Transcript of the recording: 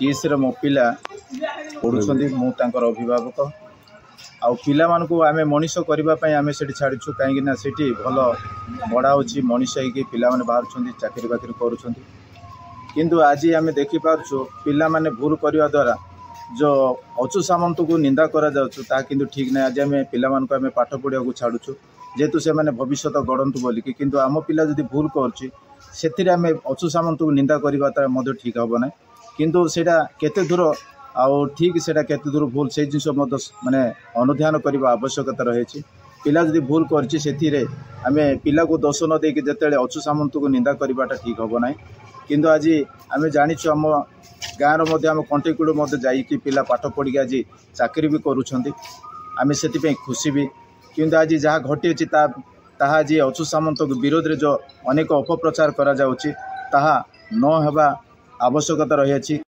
टीएसर मो पिला पढ़ुंट मुझर अभिभावक आउ पिला आम मनीष करने आम से छाड़ू कहीं भल पढ़ा मनीष हो पिला बाहर चाकरी बाकरी करुँच आज आम देखिपुँ पिला माने भूल करने द्वारा जो अचु सामंत को निंदा करा कि ठीक ना। आज आम पिला पाठ पढ़ा छाड़ू जेहेतु से भविष्य गढ़ंतु बोलिकी किंतु आम पिला जदि भूल कर आम अचु सामंत को निंदा करवा ठीक हम ना किंतु सेटा केते दूर आउ ठीक सेटा केते दूर भूल से जिन माने अनुध्यान करने आवश्यकता रही। पिला जदि भूल कर आम पिला को दोष न देकी जिते अचु सामंत को निंदा करवाटा ठीक हम ना किंतु आज आम जाचु आम गाँव आम कंटेकुड़ जाइए पिला पाठ पढ़ी आज चाकरी भी करुँच आम से खुशी भी किंतु आज जहाँ घटी आज अचु सामंत विरोध में जो अनेक अपप्रचार करा जाउची ताहा न हेबा आवश्यकता रही।